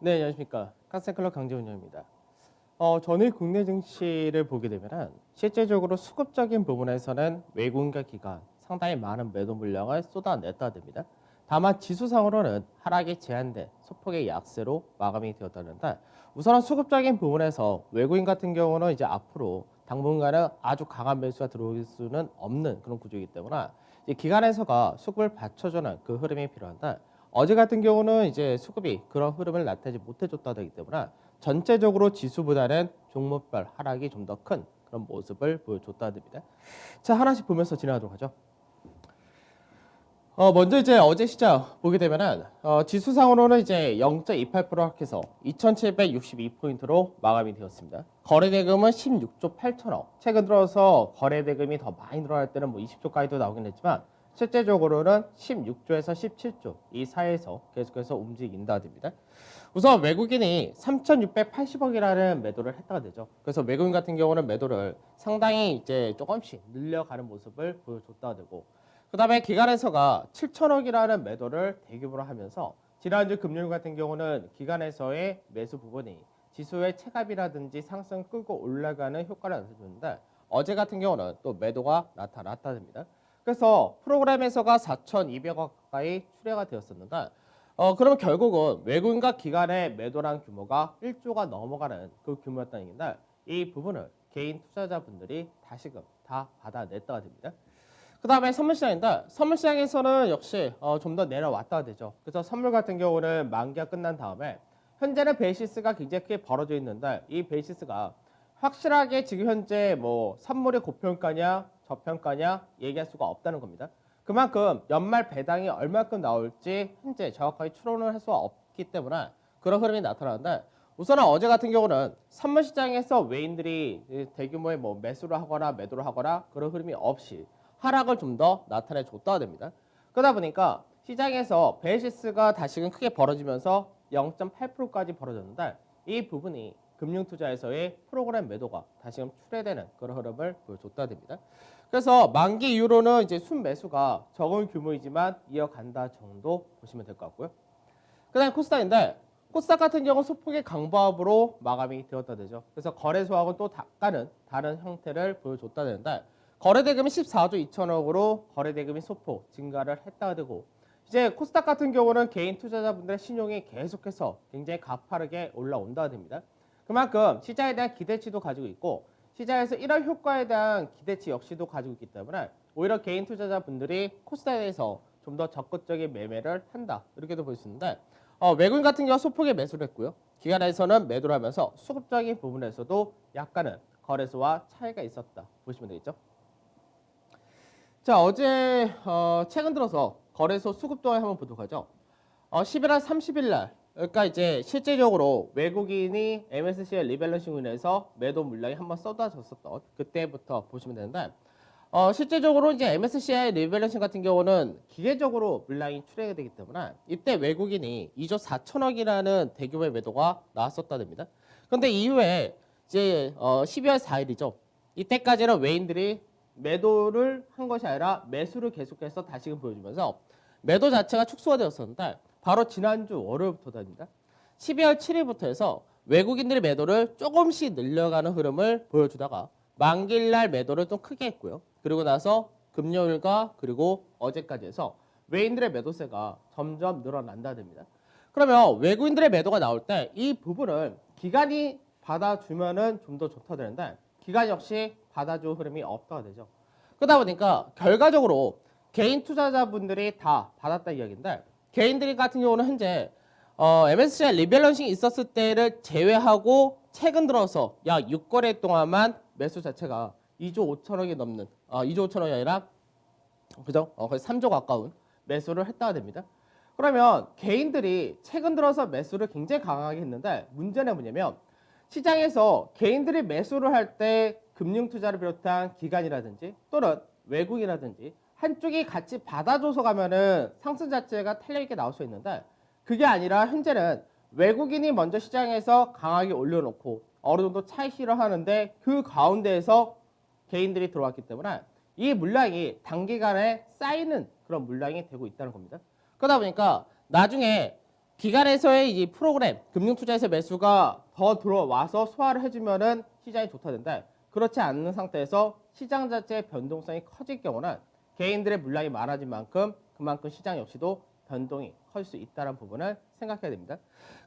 네, 안녕하십니까. 카센클럽 강재훈입니다. 전일 국내 증시를 보게 되면 실제적으로 수급적인 부분에서는 외국인과 기관 상당히 많은 매도 물량을 쏟아냈다 됩니다. 다만 지수상으로는 하락이 제한된 소폭의 약세로 마감이 되었다는데 우선은 수급적인 부분에서 외국인 같은 경우는 이제 앞으로 당분간은 아주 강한 매수가 들어올 수는 없는 그런 구조이기 때문에 이제 기관에서가 수급을 받쳐주는 그 흐름이 필요한데 어제 같은 경우는 이제 수급이 그런 흐름을 나타내지 못해줬다기 때문에 전체적으로 지수보다는 종목별 하락이 좀 더 큰 그런 모습을 보여줬다 됩니다. 자, 하나씩 보면서 진행하도록 하죠. 먼저 이제 어제 시장 보게 되면은 지수상으로는 이제 0.28% 하락해서 2,762포인트로 마감이 되었습니다. 거래대금은 16조 8천억. 최근 들어서 거래대금이 더 많이 늘어날 때는 뭐 20조까지도 나오긴 했지만 실제적으로는 16조에서 17조 이 사이에서 계속해서 움직인다 됩니다. 우선 외국인이 3,680억이라는 매도를 했다가 되죠. 그래서 외국인 같은 경우는 매도를 상당히 이제 조금씩 늘려가는 모습을 보여줬다가 되고 그다음에 기관에서가 7천억이라는 매도를 대규모로 하면서 지난주 금요일 같은 경우는 기관에서의 매수 부분이 지수의 체갑이라든지 상승 끌고 올라가는 효과를 나타주는데 어제 같은 경우는 또 매도가 나타났답니다. 그래서 프로그램에서가 4,200억 가까이 출회가 되었었는데 그러면 결국은 외국인과 기관의 매도량 규모가 1조가 넘어가는 그 규모였다는 얘기인데 이 부분을 개인 투자자분들이 다시금 다 받아냈다가 됩니다. 그 다음에 선물시장인데 선물시장에서는 역시 좀 더 내려왔다가 되죠. 그래서 선물 같은 경우는 만기가 끝난 다음에 현재는 베이시스가 굉장히 크게 벌어져 있는데 이 베이시스가 확실하게 지금 현재 뭐 선물의 고평가냐 저평가냐 얘기할 수가 없다는 겁니다. 그만큼 연말 배당이 얼마큼 나올지 현재 정확하게 추론을 할 수가 없기 때문에 그런 흐름이 나타나는데 우선은 어제 같은 경우는 선물시장에서 외인들이 대규모의 뭐 매수를 하거나 매도를 하거나 그런 흐름이 없이 하락을 좀 더 나타내 줬다 됩니다. 그러다 보니까 시장에서 베이시스가 다시금 크게 벌어지면서 0.8%까지 벌어졌는데 이 부분이 금융투자에서의 프로그램 매도가 다시금 출회되는 그런 흐름을 보여줬다 됩니다. 그래서 만기 이후로는 이제 순매수가 적은 규모이지만 이어간다 정도 보시면 될 것 같고요. 그 다음에 코스닥인데 코스닥 같은 경우 소폭의 강보합으로 마감이 되었다 되죠. 그래서 거래소하고 또 약간은 다른 형태를 보여줬다 되는데 거래대금이 14조 2천억으로 거래대금이 소폭 증가를 했다가 되고 이제 코스닥 같은 경우는 개인 투자자분들의 신용이 계속해서 굉장히 가파르게 올라온다 됩니다. 그만큼 시장에 대한 기대치도 가지고 있고 시장에서 이런 효과에 대한 기대치 역시도 가지고 있기 때문에 오히려 개인 투자자분들이 코스닥에 대해서 좀 더 적극적인 매매를 한다 이렇게도 볼 수 있는데 외국인 같은 경우 소폭의 매수를 했고요. 기관에서는 매도를 하면서 수급적인 부분에서도 약간은 거래소와 차이가 있었다 보시면 되겠죠. 자, 어제 최근 들어서 거래소 수급 동향 한번 보도록 하죠. 11월 30일 날 그러니까 이제 실제적으로 외국인이 MSCI 리밸런싱으로 인해서 매도 물량이 한번 쏟아졌었던 그때부터 보시면 되는데 실제적으로 이제 MSCI 리밸런싱 같은 경우는 기계적으로 물량이 출회가 되기 때문에 이때 외국인이 2조 4천억이라는 대규모의 매도가 나왔었다 됩니다. 그런데 이후에 이제 12월 4일이죠. 이때까지는 외인들이 매도를 한 것이 아니라 매수를 계속해서 다시금 보여주면서 매도 자체가 축소가 되었었는데 바로 지난주 월요일부터입니다. 12월 7일부터 해서 외국인들의 매도를 조금씩 늘려가는 흐름을 보여주다가 만기일날 매도를 좀 크게 했고요. 그리고 나서 금요일과 그리고 어제까지 해서 외인들의 매도세가 점점 늘어난다 됩니다. 그러면 외국인들의 매도가 나올 때 이 부분을 기관이 받아주면은 좀 더 좋다 되는데 기관 역시 받아줄 흐름이 없다가 되죠. 그러다 보니까 결과적으로 개인 투자자분들이 다 받았다 이야기인데 개인들 같은 경우는 현재 MSCI 리밸런싱이 있었을 때를 제외하고 최근 들어서 약 6거래 동안만 매수 자체가 2조 5천억이 넘는 2조 5천억이 아니라 그죠? 거의 3조 가까운 매수를 했다가 됩니다. 그러면 개인들이 최근 들어서 매수를 굉장히 강하게 했는데 문제는 뭐냐면 시장에서 개인들이 매수를 할 때 금융투자를 비롯한 기관이라든지 또는 외국이라든지 한쪽이 같이 받아줘서 가면은 상승 자체가 탄력 있게 나올 수 있는데 그게 아니라 현재는 외국인이 먼저 시장에서 강하게 올려놓고 어느 정도 차익실을 하는데 그 가운데에서 개인들이 들어왔기 때문에 이 물량이 단기간에 쌓이는 그런 물량이 되고 있다는 겁니다. 그러다 보니까 나중에 기간에서의 이 프로그램, 금융투자에서 매수가 더 들어와서 소화를 해주면은 시장이 좋다는데 그렇지 않는 상태에서 시장 자체의 변동성이 커질 경우는 개인들의 물량이 많아진 만큼 그만큼 시장 역시도 변동이 커질 수 있다는 부분을 생각해야 됩니다.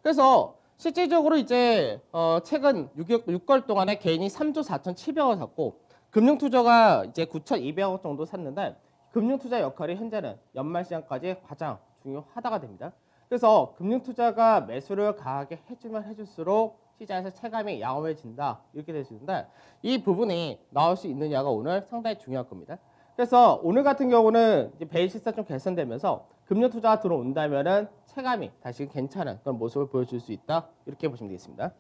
그래서 실질적으로 이제 최근 6개월 동안에 개인이 3조 4,700억 샀고 금융투자가 이제 9,200억 정도 샀는데 금융투자 역할이 현재는 연말시장까지 가장 중요하다가 됩니다. 그래서 금융투자가 매수를 강하게 해주면 해줄수록 시장에서 체감이 양호해진다 이렇게 될 수 있는데 이 부분이 나올 수 있느냐가 오늘 상당히 중요할 겁니다. 그래서 오늘 같은 경우는 이제 베이시스가 좀 개선되면서 금융투자가 들어온다면은 체감이 다시 괜찮은 그런 모습을 보여줄 수 있다 이렇게 보시면 되겠습니다.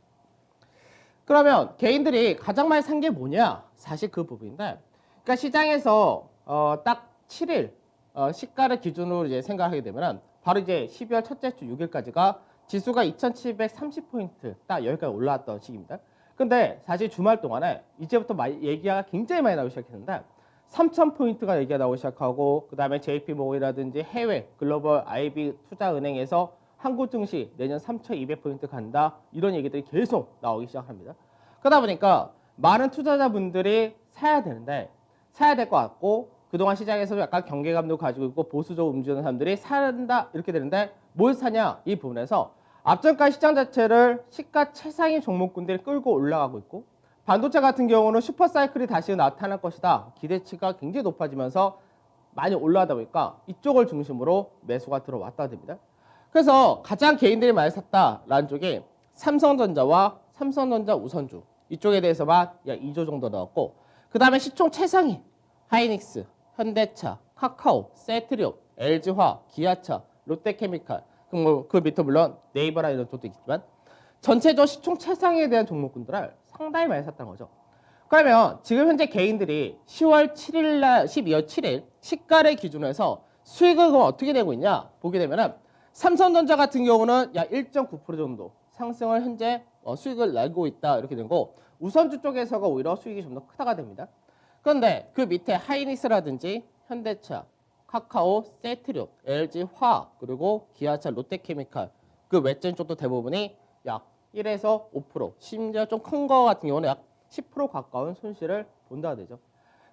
그러면 개인들이 가장 많이 산 게 뭐냐? 사실 그 부분인데, 그러니까 시장에서 딱 7일 시가를 기준으로 이제 생각하게 되면은 바로 이제 12월 첫째 주 6일까지가 지수가 2,730포인트 딱 여기까지 올라왔던 시기입니다. 근데 사실 주말 동안에 이제부터 얘기가 굉장히 많이 나오기 시작했는데 3,000포인트가 얘기가 나오기 시작하고 그 다음에 JP모건이라든지 해외 글로벌 IB 투자은행에서 한국 증시 내년 3,200포인트 간다 이런 얘기들이 계속 나오기 시작합니다. 그러다 보니까 많은 투자자분들이 사야 되는데 사야 될 것 같고 그동안 시장에서 약간 경계감도 가지고 있고 보수적으로 움직이는 사람들이 산다 이렇게 되는데 뭘 사냐 이 부분에서 앞전까지 시장 자체를 시가 최상위 종목군들이 끌고 올라가고 있고 반도체 같은 경우는 슈퍼사이클이 다시 나타날 것이다 기대치가 굉장히 높아지면서 많이 올라가다 보니까 이쪽을 중심으로 매수가 들어왔다 됩니다. 그래서 가장 개인들이 많이 샀다라는 쪽이 삼성전자와 삼성전자 우선주 이쪽에 대해서만 약 2조 정도 나왔고 그 다음에 시총 최상위 하이닉스, 현대차, 카카오, 세트리온, LG화, 기아차, 롯데케미칼 그 밑에 물론 네이버라 이런 쪽도 있지만 전체적으로 시총 최상위에 대한 종목군들을 상당히 많이 샀다는 거죠. 그러면 지금 현재 개인들이 10월 7일 날 12월 7일 시가를 기준으로 해서 수익을 그럼 어떻게 내고 있냐 보게 되면은 삼성전자 같은 경우는 약 1.9% 정도 상승을 현재 수익을 내고 있다 이렇게 된 거 우선주 쪽에서가 오히려 수익이 좀 더 크다가 됩니다. 그런데 그 밑에 하이닉스라든지 현대차, 카카오, 세트리온, LG화학 그리고 기아차, 롯데케미칼 그 외전 쪽도 대부분이 약 1에서 5% 심지어 좀 큰 거 같은 경우는 약 10% 가까운 손실을 본다가 되죠.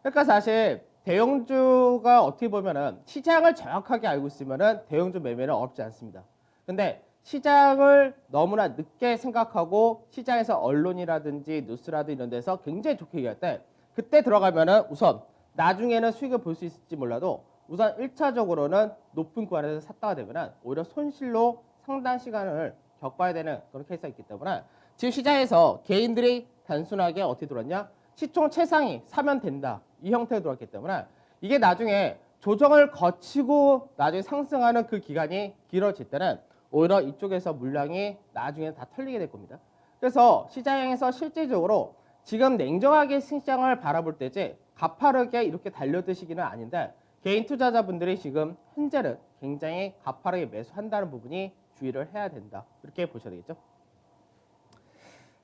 그러니까 사실 대형주가 어떻게 보면은 시장을 정확하게 알고 있으면은 대형주 매매는 어렵지 않습니다. 근데 시장을 너무나 늦게 생각하고 시장에서 언론이라든지 뉴스라든지 이런 데서 굉장히 좋게 얘기할 때 그때 들어가면은 우선 나중에는 수익을 볼 수 있을지 몰라도 우선 1차적으로는 높은 구간에서 샀다가 되면은 오히려 손실로 상당 시간을 겪어야 되는 그런 케이스가 있기 때문에 지금 시장에서 개인들이 단순하게 어떻게 들어왔냐? 시총 최상위 사면 된다. 이 형태로 들어왔기 때문에 이게 나중에 조정을 거치고 나중에 상승하는 그 기간이 길어질 때는 오히려 이쪽에서 물량이 나중에 다 털리게 될 겁니다. 그래서 시장에서 실질적으로 지금 냉정하게 시장을 바라볼 때지 가파르게 이렇게 달려드시기는 아닌데 개인 투자자분들이 지금 현재는 굉장히 가파르게 매수한다는 부분이 주의를 해야 된다. 이렇게 보셔야 되겠죠.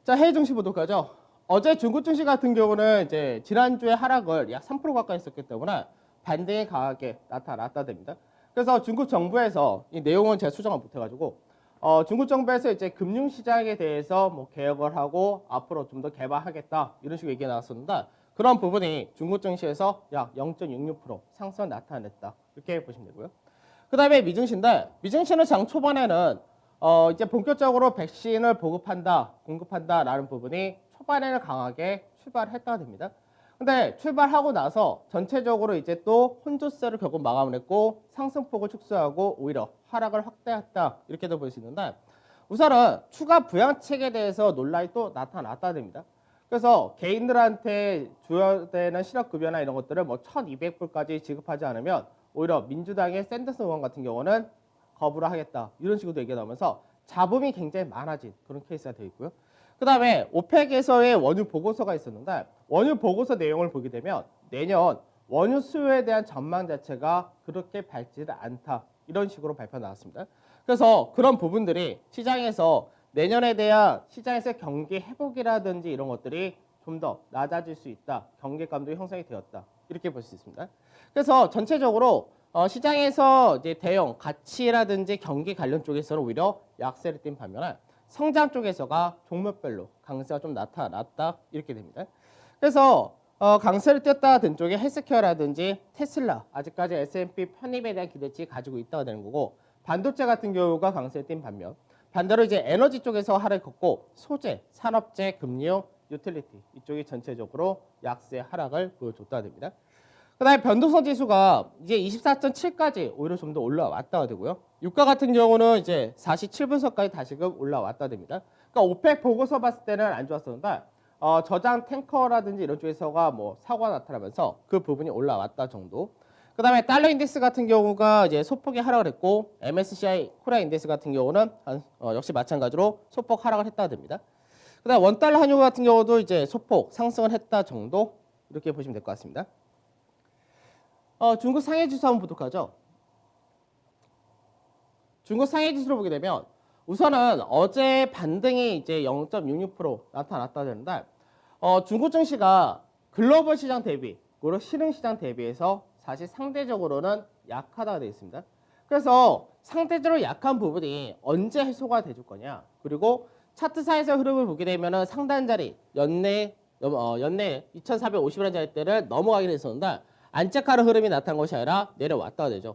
자, 해외 증시 보도록 하죠. 어제 중국 증시 같은 경우는 이제 지난주에 하락을 약 3% 가까이 했었기 때문에 반등이 강하게 나타났다 됩니다. 그래서 중국 정부에서 이 내용은 제가 수정을 못해가지고 중국 정부에서 이제 금융시장에 대해서 뭐 개혁을 하고 앞으로 좀 더 개발하겠다 이런 식으로 얘기가 나왔었는데 그런 부분이 중국 증시에서 약 0.66% 상승을 나타냈다 이렇게 보시면 되고요. 그 다음에 미증시인데 미증시는 장 초반에는 이제 본격적으로 백신을 공급한다라는 부분이 초반에는 강하게 출발했다가 됩니다. 근데 출발하고 나서 전체적으로 이제 또 혼조세를 결국 마감을 했고 상승폭을 축소하고 오히려 하락을 확대했다 이렇게도 볼 수 있는데 우선은 추가 부양책에 대해서 논란이 또 나타났다 됩니다. 그래서 개인들한테 줘야 되는 실업급여나 이런 것들을 뭐 1,200불까지 지급하지 않으면 오히려 민주당의 샌더스 의원 같은 경우는 거부를 하겠다 이런 식으로 얘기가 나오면서 잡음이 굉장히 많아진 그런 케이스가 되어 있고요. 그 다음에 오펙에서의 원유 보고서가 있었는데 원유 보고서 내용을 보게 되면 내년 원유 수요에 대한 전망 자체가 그렇게 밝지는 않다 이런 식으로 발표 나왔습니다. 그래서 그런 부분들이 시장에서 내년에 대한 시장에서 경기 회복이라든지 이런 것들이 좀 더 낮아질 수 있다. 경계감도 형성이 되었다. 이렇게 볼 수 있습니다. 그래서 전체적으로 시장에서 이제 대형 가치라든지 경기 관련 쪽에서는 오히려 약세를 띈 반면에 성장 쪽에서가 종목별로 강세가 좀 나타났다. 이렇게 됩니다. 그래서 강세를 띄었다 든 쪽에 헬스케어라든지 테슬라 아직까지 S&P 편입에 대한 기대치 가지고 있다가 되는 거고 반도체 같은 경우가 강세를 띈 반면 반대로 이제 에너지 쪽에서 하락을 걷고 소재, 산업재, 금융, 유틸리티 이쪽이 전체적으로 약세 하락을 보여줬다 됩니다. 그다음에 변동성 지수가 이제 24.7까지 오히려 좀 더 올라왔다가 되고요. 유가 같은 경우는 이제 47분선까지 다시금 올라왔다 됩니다. 그러니까 오펙 보고서 봤을 때는 안 좋았었는데 저장 탱커라든지 이런 쪽에서가 뭐 사고가 나타나면서 그 부분이 올라왔다 정도. 그다음에 달러 인덱스 같은 경우가 이제 소폭의 하락을 했고 MSCI 코리아 인덱스 같은 경우는 역시 마찬가지로 소폭 하락을 했다 됩니다. 그다음 원달러 환율 같은 경우도 이제 소폭 상승을 했다 정도 이렇게 보시면 될 것 같습니다. 중국 상해 지수 한번 보도록 하죠. 중국 상해 지수를 보게 되면 우선은 어제 반등이 이제 0.66% 나타났다 되는데 중국 증시가 글로벌 시장 대비, 그리고 실흥 시장 대비해서 사실 상대적으로는 약하다고 되어 있습니다. 그래서 상대적으로 약한 부분이 언제 해소가 돼줄 거냐. 그리고 차트사에서 흐름을 보게 되면은 상단 자리 연내 2,450이라는 자리대를 넘어가긴 했었는데 안착하는 흐름이 나타난 것이 아니라 내려왔다가 되죠.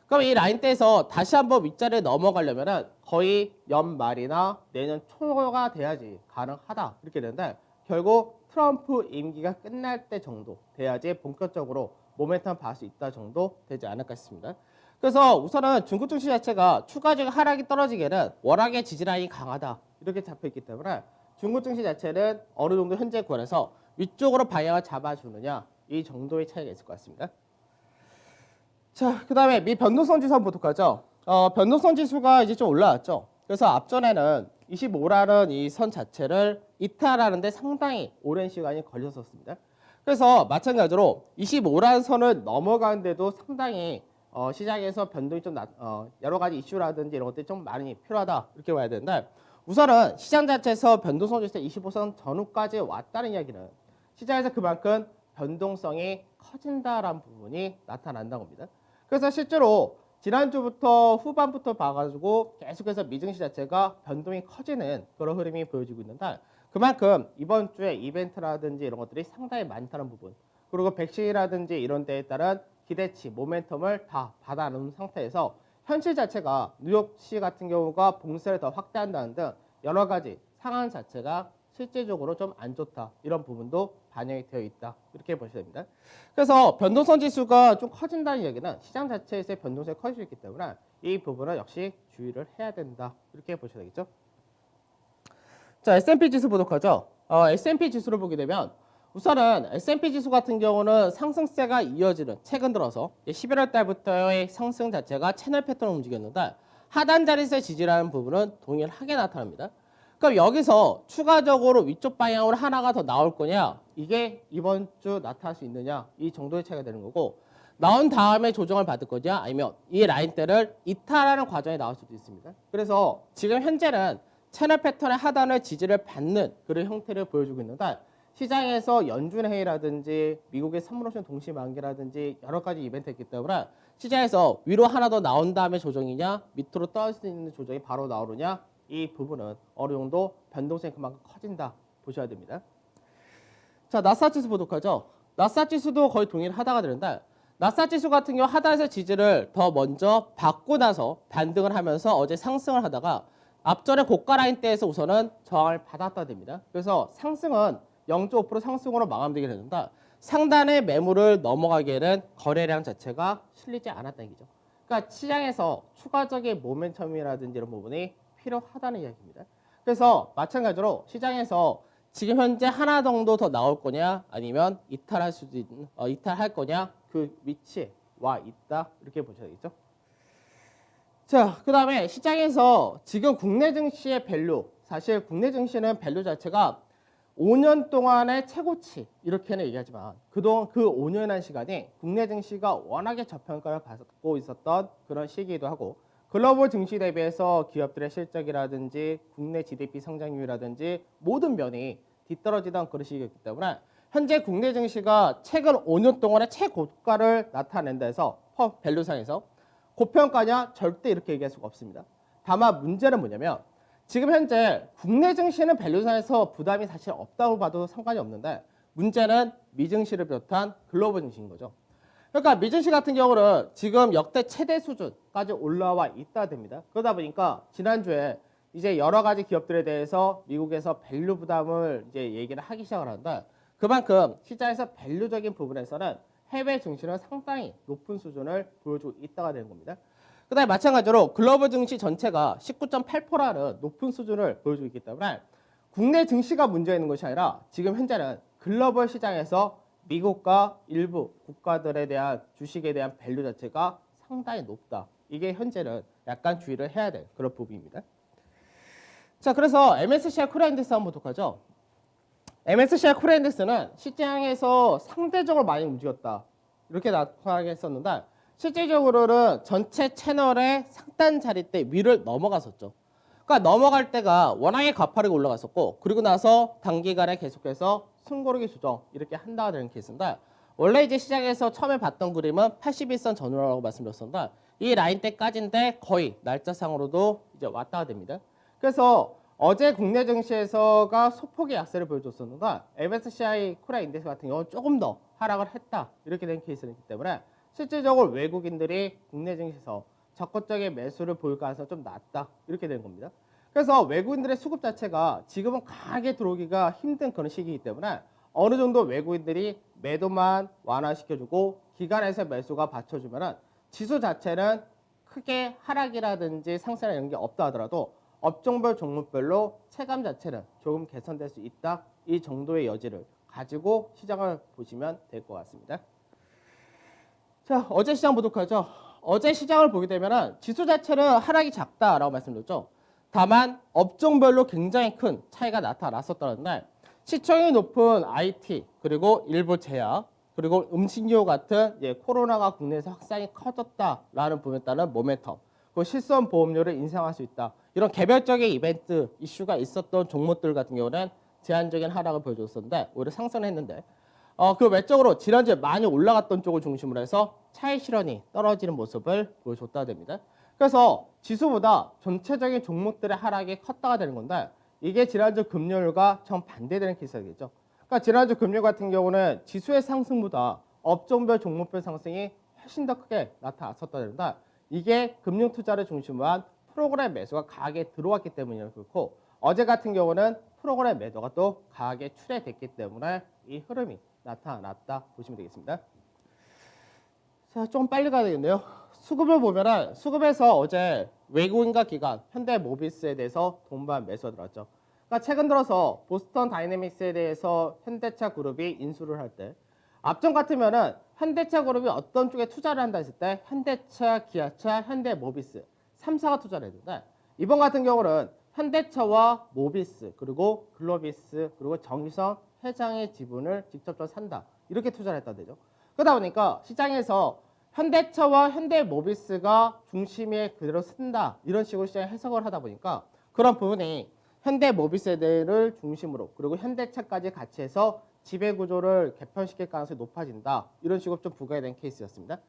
그럼 이 라인대에서 다시 한번 윗자리에 넘어가려면은 거의 연말이나 내년 초가 돼야지 가능하다 이렇게 되는데 결국 트럼프 임기가 끝날 때 정도 돼야지 본격적으로 모멘텀 봐줄 수 있다 정도 되지 않을까 싶습니다. 그래서 우선은 중국 증시 자체가 추가적인 하락이 떨어지기에는 워낙에 지지라인이 강하다 이렇게 잡혀있기 때문에 중국 증시 자체는 어느 정도 현재 구간에서 위쪽으로 방향을 잡아주느냐 이 정도의 차이가 있을 것 같습니다. 자, 그 다음에 미 변동성 지수 한번 보도록 하죠. 변동성 지수가 이제 좀 올라왔죠. 그래서 앞전에는 25라는 이 선 자체를 이탈하는데 상당히 오랜 시간이 걸렸었습니다. 그래서 마찬가지로 25라는 선을 넘어가는데도 상당히 시장에서 변동이 좀 여러 가지 이슈라든지 이런 것들이 좀 많이 필요하다 이렇게 봐야 되는데 우선은 시장 자체에서 변동성 지수 25선 전후까지 왔다는 이야기는 시장에서 그만큼 변동성이 커진다라는 부분이 나타난다는 겁니다. 그래서 실제로 지난주부터 후반부터 봐가지고 계속해서 미증시 자체가 변동이 커지는 그런 흐름이 보여지고 있는데 그만큼 이번 주에 이벤트라든지 이런 것들이 상당히 많다는 부분 그리고 백신이라든지 이런 데에 따른 기대치, 모멘텀을 다 받아놓은 상태에서 현실 자체가 뉴욕시 같은 경우가 봉쇄를 더 확대한다는 등 여러 가지 상황 자체가 실질적으로 좀 안 좋다 이런 부분도 반영이 되어 있다 이렇게 보셔야 됩니다. 그래서 변동성 지수가 좀 커진다는 얘기는 시장 자체에서의 변동성이 커질 수 있기 때문에 이 부분은 역시 주의를 해야 된다 이렇게 보셔야 되겠죠. 자, S&P 지수 보도록 하죠. S&P 지수를 보게 되면 우선은 S&P 지수 같은 경우는 상승세가 이어지는 최근 들어서 11월 달부터의 상승 자체가 채널 패턴을 움직였는데 하단 자리에서의 지지라는 부분은 동일하게 나타납니다. 그럼 여기서 추가적으로 위쪽 방향으로 하나가 더 나올 거냐 이게 이번 주 나타날 수 있느냐 이 정도의 차이가 되는 거고 나온 다음에 조정을 받을 거냐 아니면 이 라인대를 이탈하는 과정이 나올 수도 있습니다. 그래서 지금 현재는 채널 패턴의 하단을 지지를 받는 그런 형태를 보여주고 있는데 시장에서 연준회의라든지 미국의 선물옵션 동시 만기라든지 여러 가지 이벤트가 있기 때문에 시장에서 위로 하나 더 나온 다음에 조정이냐 밑으로 떨어질 수 있는 조정이 바로 나오느냐 이 부분은 어느 정도 변동성이 그만큼 커진다 보셔야 됩니다. 자, 나스닥 지수 보도록 하죠. 나스닥 지수도 거의 동일하다가 되는데 나스닥 지수 같은 경우 하단에서 지지를 더 먼저 받고 나서 반등을 하면서 어제 상승을 하다가 앞전에 고가 라인대에서 우선은 저항을 받았다 됩니다. 그래서 상승은 0.5% 상승으로 마감되게 되는데 상단의 매물을 넘어가기에는 거래량 자체가 실리지 않았다는 얘기죠. 그러니까 시장에서 추가적인 모멘텀이라든지 이런 부분이 필요하다는 이야기입니다. 그래서 마찬가지로 시장에서 지금 현재 하나 정도 더 나올 거냐 아니면 이탈할 수도 있는 이탈할 거냐 그 위치에 와 있다 이렇게 보셔야겠죠. 자, 그 다음에 시장에서 지금 국내 증시의 밸류 사실 국내 증시는 밸류 자체가 5년 동안의 최고치 이렇게는 얘기하지만 그동안 그 5년이라는 시간이 국내 증시가 워낙에 저평가를 받고 있었던 그런 시기이기도 하고 글로벌 증시 대비해서 기업들의 실적이라든지 국내 GDP 성장률이라든지 모든 면이 뒤떨어지던 그런 시기였기 때문에 현재 국내 증시가 최근 5년 동안의 최고가를 나타낸다 해서 퍼 밸류상에서 고평가냐 절대 이렇게 얘기할 수가 없습니다. 다만 문제는 뭐냐면 지금 현재 국내 증시는 밸류상에서 부담이 사실 없다고 봐도 상관이 없는데 문제는 미증시를 비롯한 글로벌 증시인 거죠. 그러니까 미증시 같은 경우는 지금 역대 최대 수준까지 올라와 있다 됩니다. 그러다 보니까 지난주에 이제 여러 가지 기업들에 대해서 미국에서 밸류 부담을 이제 얘기를 하기 시작을 하는데 그만큼 시장에서 밸류적인 부분에서는 해외 증시는 상당히 높은 수준을 보여주고 있다가 되는 겁니다. 그다음에 마찬가지로 글로벌 증시 전체가 19.8%라는 높은 수준을 보여주고 있기 때문에 국내 증시가 문제 있는 것이 아니라 지금 현재는 글로벌 시장에서 미국과 일부 국가들에 대한 주식에 대한 밸류 자체가 상당히 높다. 이게 현재는 약간 주의를 해야 될 그런 부분입니다. 자, 그래서 MSCI 코리아 인덱스 한번 보도록 하죠. MSCI 코리아 인덱스는 시장에서 상대적으로 많이 움직였다. 이렇게 나타나게 했었는데 실질적으로는 전체 채널의 상단 자리대 위를 넘어갔었죠. 그러니까 넘어갈 때가 워낙에 가파르게 올라갔었고 그리고 나서 단기간에 계속해서 숨고르기 조정 이렇게 한다가 되는 케이스인데 원래 이제 시장에서 처음에 봤던 그림은 81선 전후라고 말씀드렸었는데 이 라인대까지인데 거의 날짜상으로도 이제 왔다가 됩니다. 그래서 어제 국내 증시에서가 소폭의 약세를 보여줬었는데 MSCI 코리아 인덱스 같은 경우는 조금 더 하락을 했다 이렇게 된 케이스이기 때문에 실질적으로 외국인들이 국내 증시에서 적극적인 매수를 보일 가능성이 좀 낮다 이렇게 되는 겁니다. 그래서 외국인들의 수급 자체가 지금은 강하게 들어오기가 힘든 그런 시기이기 때문에 어느 정도 외국인들이 매도만 완화시켜주고 기관에서 매수가 받쳐주면 지수 자체는 크게 하락이라든지 상승이나 이런 게 없다 하더라도 업종별 종목별로 체감 자체는 조금 개선될 수 있다. 이 정도의 여지를 가지고 시장을 보시면 될 것 같습니다. 자, 어제 시장 보도록 하죠. 어제 시장을 보게 되면 지수 자체는 하락이 작다라고 말씀드렸죠. 다만 업종별로 굉장히 큰 차이가 나타났었다는 날 시총이 높은 IT 그리고 일부 제약 그리고 음식료 같은 코로나가 국내에서 확산이 커졌다라는 부분에 따른 모멘텀 그 실손 보험료를 인상할 수 있다. 이런 개별적인 이벤트 이슈가 있었던 종목들 같은 경우는 제한적인 하락을 보여줬었는데 오히려 상승을 했는데 그 외적으로 지난주에 많이 올라갔던 쪽을 중심으로 해서 차익 실현이 떨어지는 모습을 보여줬다 됩니다. 그래서 지수보다 전체적인 종목들의 하락이 컸다가 되는 건데 이게 지난주 금요일과 정반대되는 케이스겠죠. 그러니까 지난주 금요일 같은 경우는 지수의 상승보다 업종별 종목별 상승이 훨씬 더 크게 나타났었다 된다. 이게 금융 투자를 중심으로 한 프로그램 매수가 강하게 들어왔기 때문이라 그렇고 어제 같은 경우는 프로그램 매도가 또 강하게 출회됐기 때문에 이 흐름이 나타났다 보시면 되겠습니다. 자, 좀 빨리 가야 되겠네요. 수급을 보면은 수급에서 어제 외국인과 기관 현대모비스에 대해서 동반 매수가 들어왔죠. 그러니까 최근 들어서 보스턴 다이내믹스에 대해서 현대차 그룹이 인수를 할 때 앞전 같으면은 현대차 그룹이 어떤 쪽에 투자를 한다 했을 때 현대차, 기아차, 현대모비스 3사가 투자를 했는데 이번 같은 경우는 현대차와 모비스 그리고 글로비스 그리고 정유성 회장의 지분을 직접적으로 산다 이렇게 투자를 했다 되죠. 그러다 보니까 시장에서 현대차와 현대모비스가 중심에 그대로 쓴다 이런 식으로 시장에 해석을 하다 보니까 그런 부분이 현대모비스를 중심으로 그리고 현대차까지 같이 해서 지배구조를 개편시킬 가능성이 높아진다 이런 식으로 좀 부각이 된 케이스였습니다.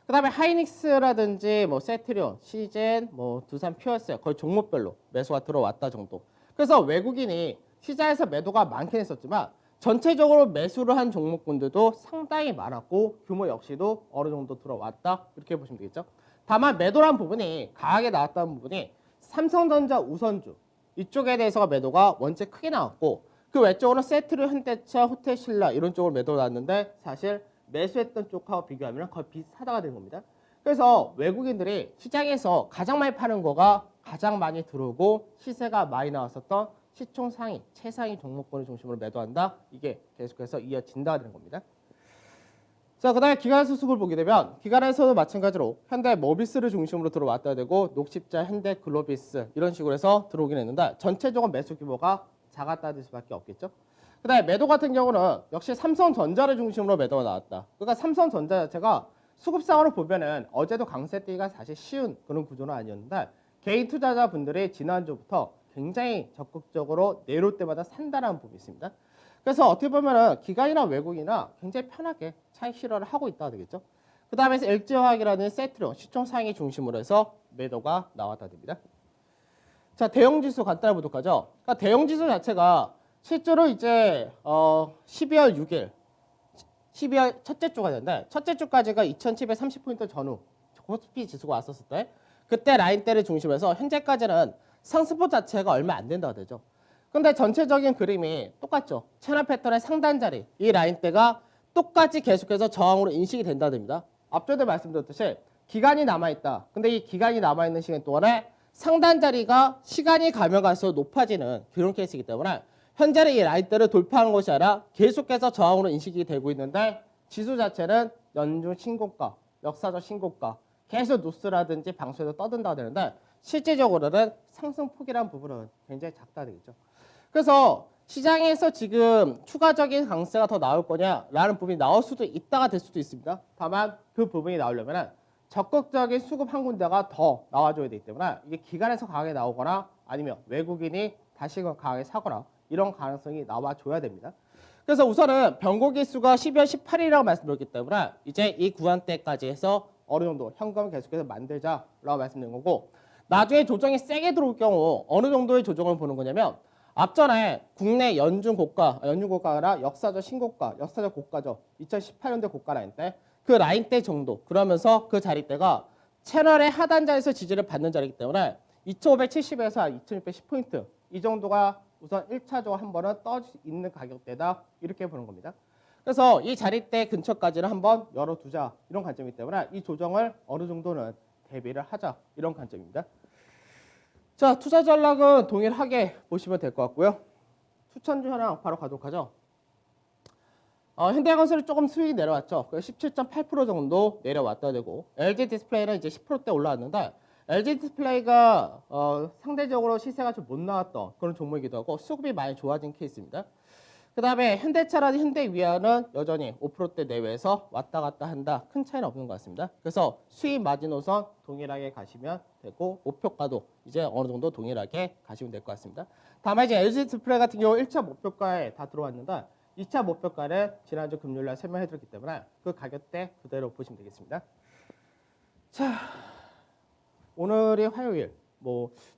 그 다음에 하이닉스라든지 뭐 세트리온, 시젠, 뭐 두산 퓨어스 거의 종목별로 매수가 들어왔다 정도. 그래서 외국인이 시장에서 매도가 많긴 했었지만 전체적으로 매수를 한 종목군들도 상당히 많았고 규모 역시도 어느 정도 들어왔다 이렇게 보시면 되겠죠. 다만 매도란 부분이 강하게 나왔다는 부분이 삼성전자 우선주 이쪽에 대해서 매도가 원체 크게 나왔고 그 외적으로 세트로 현대차, 호텔신라 이런 쪽으로 매도가 나왔는데 사실 매수했던 쪽하고 비교하면 거의 비슷하다가 된 겁니다. 그래서 외국인들이 시장에서 가장 많이 파는 거가 가장 많이 들어오고 시세가 많이 나왔었던 시총 상위, 최상위 종목군을 중심으로 매도한다. 이게 계속해서 이어진다가 되는 겁니다. 자, 그 다음에 기관에서 수급을 보게 되면 기관에서도 마찬가지로 현대모비스를 중심으로 들어왔다 되고 녹십자, 현대글로비스 이런 식으로 해서 들어오긴 했는데 전체적으로 매수 규모가 작았다는 수밖에 없겠죠. 그 다음에 매도 같은 경우는 역시 삼성전자를 중심으로 매도가 나왔다. 그러니까 삼성전자 자체가 수급상으로 보면은 어제도 강세 뛰기가 사실 쉬운 그런 구조는 아니었는데 개인 투자자분들이 지난주부터 굉장히 적극적으로 내려올 때마다 산다라는 부분이 있습니다. 그래서 어떻게 보면은 기관이나 외국이나 굉장히 편하게 차익 실현을 하고 있다가 되겠죠. 그 다음에 LG화학이라는 세트로 시총 상위 중심으로 해서 매도가 나왔다 됩니다. 자, 대형지수 간단히 보도록 하죠. 그러니까 대형지수 자체가 실제로 이제 12월 6일 12월 첫째 주가 되는데 첫째 주까지가 2730포인트 전후 코스피 지수가 왔었을 때 그때 라인대를 중심으로 해서 현재까지는 상승폭 자체가 얼마 안 된다고 되죠. 근데 전체적인 그림이 똑같죠. 채널 패턴의 상단 자리 이 라인대가 똑같이 계속해서 저항으로 인식이 된다 됩니다. 앞전에 말씀드렸듯이 기간이 남아있다. 근데 이 기간이 남아있는 시간 동안에 상단 자리가 시간이 가면 갈수록 높아지는 그런 케이스이기 때문에 현재는 이 라인대를 돌파하는 것이 아니라 계속해서 저항으로 인식이 되고 있는데 지수 자체는 연중 신고가, 역사적 신고가 계속 뉴스라든지 방송에서 떠든다고 되는데 실질적으로는 상승폭이라는 부분은 굉장히 작다 되겠죠. 그래서 시장에서 지금 추가적인 강세가 더 나올 거냐라는 부분이 나올 수도 있다가 될 수도 있습니다. 다만 그 부분이 나오려면 적극적인 수급 한 군데가 더 나와줘야 되기 때문에 이게 기관에서 강하게 나오거나 아니면 외국인이 다시 강하게 사거나 이런 가능성이 나와줘야 됩니다. 그래서 우선은 변곡일수가 12월 18일이라고 말씀드렸기 때문에 이제 이 구간대까지 해서 어느 정도 현금을 계속해서 만들자라고 말씀드린 거고 나중에 조정이 세게 들어올 경우 어느 정도의 조정을 보는 거냐면 앞전에 국내 연중 고가가 아니라 역사적 신고가, 역사적 고가죠. 2018년도 고가 라인 때 그 라인대 정도 그러면서 그 자리대가 채널의 하단자에서 지지를 받는 자리이기 때문에 2570에서 2610포인트 이 정도가 우선 1차적으로 한 번은 떠 있는 가격대다 이렇게 보는 겁니다. 그래서 이 자리대 근처까지는 한번 열어두자 이런 관점이기 때문에 이 조정을 어느 정도는 대비를 하자 이런 관점입니다. 자, 투자 전략은 동일하게 보시면 될 것 같고요. 추천주 현황 바로 가도록 하죠. 현대건설이 조금 수익이 내려왔죠. 17.8% 정도 내려왔다 되고 LG 디스플레이는 이제 10%대 올라왔는데 LG 디스플레이가 상대적으로 시세가 좀 못 나왔던 그런 종목이기도 하고 수급이 많이 좋아진 케이스입니다. 그 다음에 현대차라든지 현대위아는 여전히 5%대 내외에서 왔다 갔다 한다. 큰 차이는 없는 것 같습니다. 그래서 수익 마지노선 동일하게 가시면 되고 목표가도 이제 어느 정도 동일하게 가시면 될 것 같습니다. 다만 이제 LG 디스플레이 같은 경우 1차 목표가에 다 들어왔는데 2차 목표가를 지난주 금요일날 설명해드렸기 때문에 그 가격대 그대로 보시면 되겠습니다. 자, 오늘이 화요일.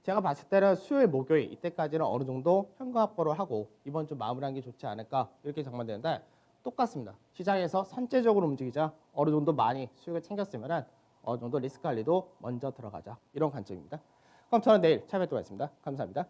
제가 봤을 때는 수요일, 목요일 이때까지는 어느 정도 현금 확보를 하고 이번 주 마무리하는 게 좋지 않을까 이렇게 장만되는데 똑같습니다. 시장에서 선제적으로 움직이자 어느 정도 많이 수익을 챙겼으면 어느 정도 리스크 관리도 먼저 들어가자 이런 관점입니다. 그럼 저는 내일 차례 뵙도록 하겠습니다. 감사합니다.